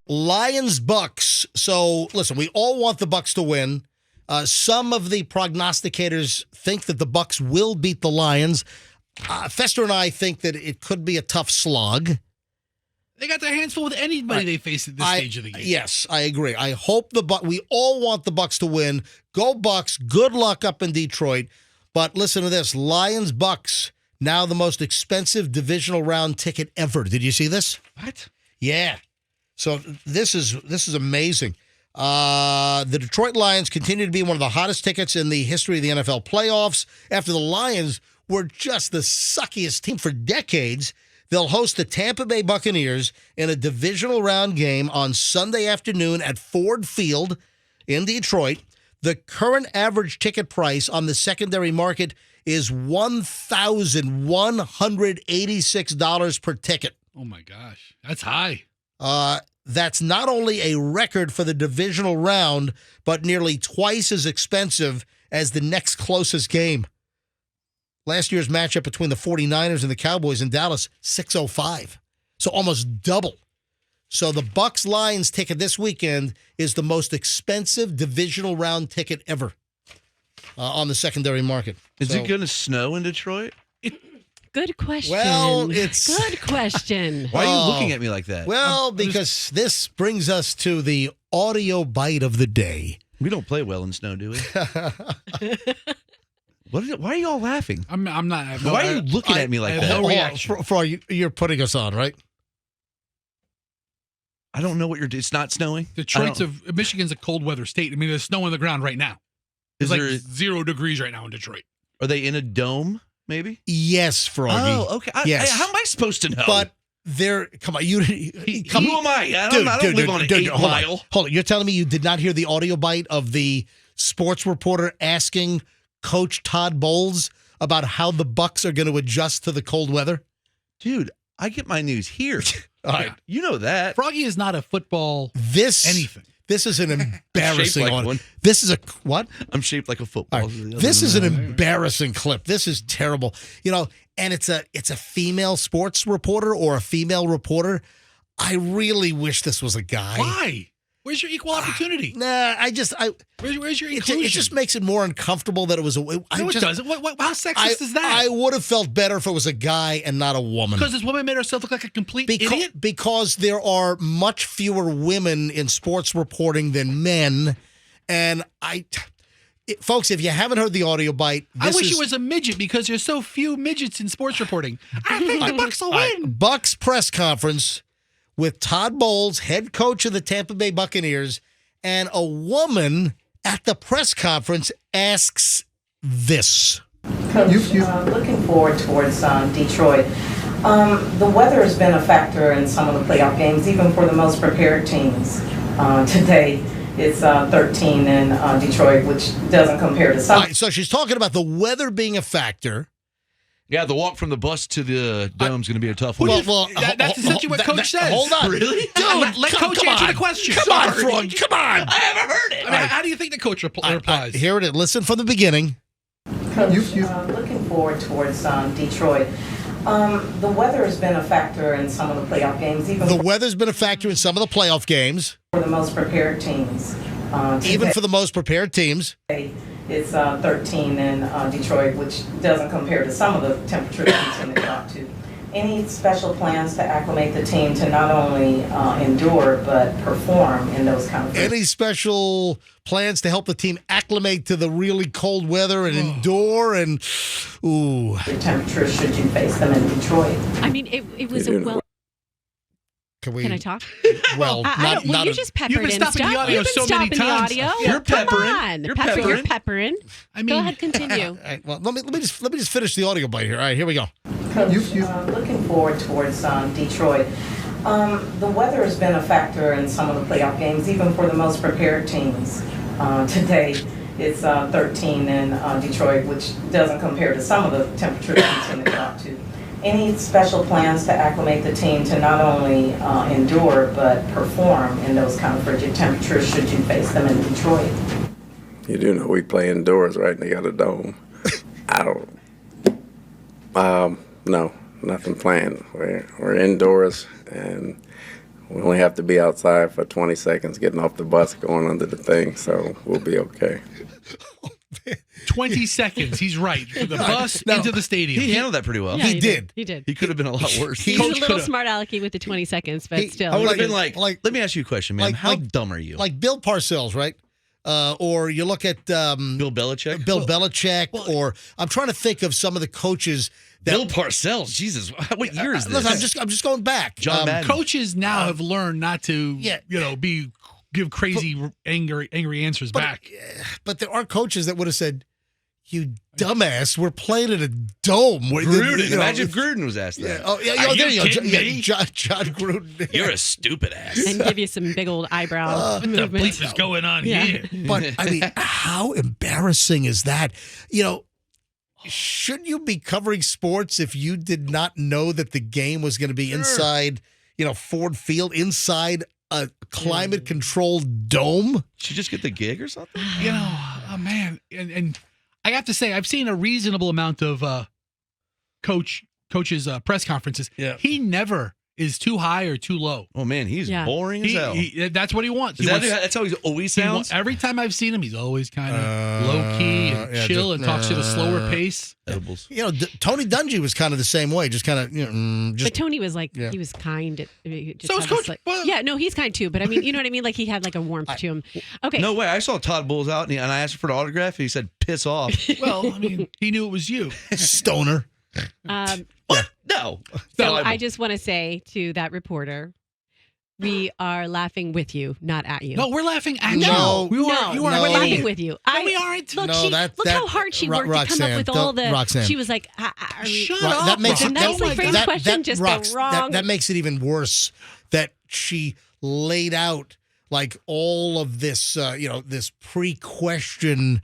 Lions Bucks. So listen, we all want the Bucks to win. Some of the prognosticators think that the Bucks will beat the Lions. Fester and I think that it could be a tough slog. They got their hands full with anybody they face at this stage of the game. Yes, I agree. I hope we all want the Bucks to win. Go Bucks. Good luck up in Detroit. But listen to this. Lions Bucks, now the most expensive divisional round ticket ever. Did you see this? What? Yeah. So this is amazing. The Detroit Lions continue to be one of the hottest tickets in the history of the NFL playoffs. After the Lions were just the suckiest team for decades, they'll host the Tampa Bay Buccaneers in a divisional round game on Sunday afternoon at Ford Field in Detroit. The current average ticket price on the secondary market is $1,186 per ticket. Oh, my gosh. That's high. That's not only a record for the divisional round, but nearly twice as expensive as the next closest game. Last year's matchup between the 49ers and the Cowboys in Dallas, $605. So almost double. So the Bucks-Lions ticket this weekend is the most expensive divisional round ticket ever on the secondary market. Is it going to snow in Detroit? Good question. Well, it's... Good question. Why are you looking at me like that? Well, because this brings us to the audio bite of the day. We don't play well in snow, do we? Why are you all laughing? I'm not. Why are you looking at me like that? No reaction. You're putting us on, right? I don't know what it's not snowing. Michigan's a cold weather state. I mean, there's snow on the ground right now. It's like 0 degrees right now in Detroit. Are they in a dome, maybe? Yes, Froggy. Oh, okay. Yes. How am I supposed to know? But come on. Who am I? I don't live on an 8 mile. Hold on. You're telling me you did not hear the audio bite of the sports reporter asking Coach Todd Bowles about how the Bucks are going to adjust to the cold weather? Dude, I get my news here. All right. You know that. Froggy is not a football anything. This is an embarrassing one. This is a what? I'm shaped like a football. Right. This is an embarrassing clip. This is terrible. And it's a female sports reporter or a female reporter. I really wish this was a guy. Why? Where's your equal opportunity? Nah, Where's your inclusion? It just makes it more uncomfortable that it was a. No, it doesn't. How sexist is that? I would have felt better if it was a guy and not a woman. Because this woman made herself look like a complete idiot? Because there are much fewer women in sports reporting than men. And folks, if you haven't heard the audio bite, I wish it was a midget because there's so few midgets in sports reporting. I think the Bucks will win. Bucks press conference with Todd Bowles, head coach of the Tampa Bay Buccaneers, and a woman at the press conference asks this. Coach, looking forward towards Detroit. The weather has been a factor in some of the playoff games, even for the most prepared teams. Today, it's 13 in Detroit, which doesn't compare to some. Right, so she's talking about the weather being a factor. Yeah, the walk from the bus to the dome's going to be a tough one. That's essentially what Coach says. Hold on. Really? Dude, let Coach answer the question. Come on, Frog. Come on. I haven't heard it. I mean, how do you think the coach replies? Here it is. Listen from the beginning. Coach, looking forward towards Detroit. The weather has been a factor in some of the playoff games. Even the weather's been a factor in some of the playoff games. For the most prepared teams. Even for the most prepared teams. It's 13 in Detroit, which doesn't compare to some of the temperatures we tend to talk to. Any special plans to acclimate the team to not only endure but perform in those kind of things? Any special plans to help the team acclimate to the really cold weather and endure and The temperatures should you face them in Detroit? I mean, it was a well. Can I talk? Well, you just peppered in stuff. The audio You've been so many stopping times. the audio. You're peppering. Come on. You're You're peppering. I mean, go ahead, continue. All right, well, let me just finish the audio bite here. All right, here we go. Coach, looking forward towards Detroit. The weather has been a factor in some of the playoff games, even for the most prepared teams. Today, it's 13 in Detroit, which doesn't compare to some of the temperatures we tend to talk to. Any special plans to acclimate the team to not only endure but perform in those kind of frigid temperatures should you face them in Detroit? You do know we play indoors, right? And they got a dome. I don't. No, nothing planned. We're indoors, and We only have to be outside for 20 seconds getting off the bus, going under the thing, so we'll be okay. 20 seconds. He's right. From the bus into the stadium. He handled that pretty well. Yeah, He did. He did. He could have been a lot worse. He was a little smart alecky with the 20 seconds, but still. I would have Like- been like, let me ask you a question, man. How dumb are you? Like Bill Parcells, right? Or you look at Bill Belichick? Bill Belichick, or I'm trying to think of some of the coaches that. Bill Parcells. Jesus. What year is this? Listen, I'm just going back. John Madden. Coaches now have learned not to, Yeah. give crazy, angry answers back. But there are coaches that would have said, "You dumbass, we're playing in a dome." Gruden. Imagine if Gruden was asked that. There you go. kidding me? John Gruden. You're a stupid ass. And give you some big old eyebrow What the movements. bleep is going on Yeah. here? But I mean, how embarrassing is that? Shouldn't you be covering sports if you did not know that the game was going to be inside, Ford Field, inside a climate-controlled dome? Should you just get the gig or something? Oh man, and I have to say I've seen a reasonable amount of coaches press conferences. Yeah. He never is too high or too low. Oh, man, he's Yeah. boring as hell. That's what he wants. That's how he always sounds? Every time I've seen him, he's always kind of low key and chill and talks at a slower pace. Edibles. Tony Dungy was kind of the same way, just kind of, But Tony was like, Yeah. he was kind. Just So is had this, Coach- like- well- yeah, no, he's kind too. But I mean, you know what I mean? Like he had like a warmth to him. Okay. No way. I saw Todd Bowles out, and I asked for the autograph, and he said, piss off. Well, I mean, he knew it was you. stoner. What? No. So No, I just want to say to that reporter, we are laughing with you, not at you. No, we're laughing at No. you. No, You are no. we're laughing laughing with you. No, we aren't. Look, No, look how hard she worked to come Roxanne, up with all the. Roxanne. She was like, Shut Right, up. that makes Rob. it The nicely framed question, just the wrong. That makes it even worse that she laid out like all of this, this pre-question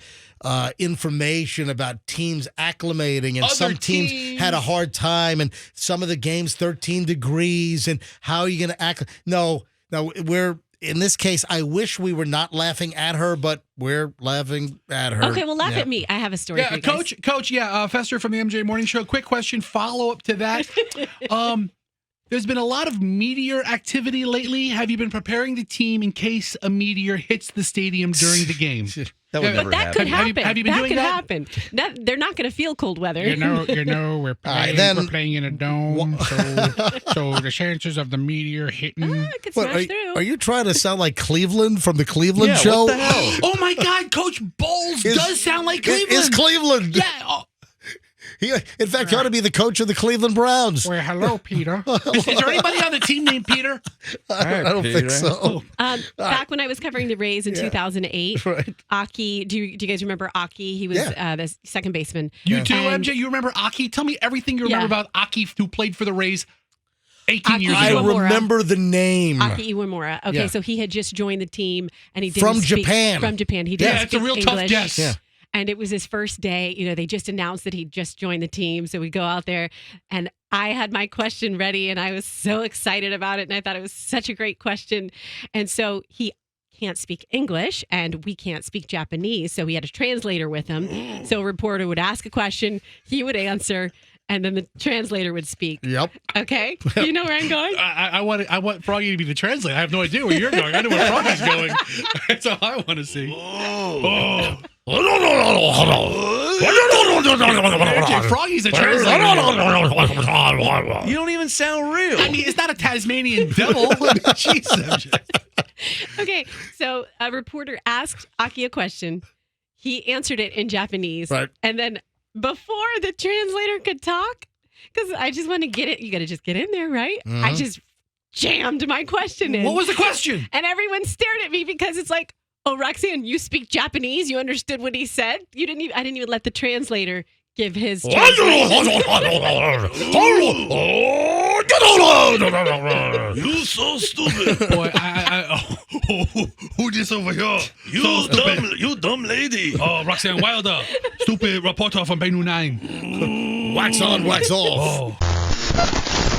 information about teams acclimating, and Other some teams teams. had a hard time, and some of the games 13 degrees, and how are you going to act? No, we're. In this case, I wish we were not laughing at her, but we're laughing at her. Okay, well, laugh Yeah. at me. I have a story for Yeah, you guys. Coach, Fester from the MJ Morning Show. Quick question, follow up to that. There's been a lot of meteor activity lately. Have you been preparing the team in case a meteor hits the stadium during the game? That would Yeah, never But that happen. could happen. Have you been that doing could that? happen. They're not going to feel cold weather. We're right, then- we're playing in a dome, so the chances of the meteor hitting. It could What, smash through. are you trying to sound like Cleveland from the Cleveland Yeah, show? what the hell? Oh my God, Coach Bowles does sound like Cleveland. It's Cleveland. Yeah. Oh, In fact, he ought to be the coach of the Cleveland Browns. well, hello, Peter. Is there anybody on the team named Peter? I don't think Peter. so. Back when I was covering the Rays in 2008, Right. Aki, do you guys remember Aki? He was the second baseman. You too, And- MJ. You remember Aki? Tell me everything you remember Yeah. about Aki, who played for the Rays 18 years I ago. Iwamura. remember the name. Aki Iwamura. Okay, Yeah. so he had just joined the team, and he didn't From speak, Japan. From Japan, he didn't Yeah, it's a speak real English. tough guess. Yeah. And it was his first day. They just announced that he just joined the team. So we go out there, and I had my question ready, and I was so excited about it. And I thought it was such a great question. And so he can't speak English, and we can't speak Japanese. So we had a translator with him. So a reporter would ask a question, he would answer, and then the translator would speak. Yep. Okay? You know where I'm going? I want Froggy to be the translator. I have no idea where you're going. I know where Froggy's going. That's all I want to see. Oh. MJ, Froggy's the translator. You don't even sound real. I mean, it's not a Tasmanian devil. Jesus, MJ. Okay, so a reporter asked Aki a question. He answered it in Japanese. Right. And then before the translator could talk, because I just want to get it, you got to just get in there, right? I just jammed my question in. What was the question? And everyone stared at me because it's like, oh, Roxanne, you speak Japanese. You understood what he said. I didn't even let the translator give his translation. You so stupid. Boy, who this over here? You dumb lady. Oh, Roxanne Wilder, stupid reporter from Benu 9. Wax on, wax off. Oh.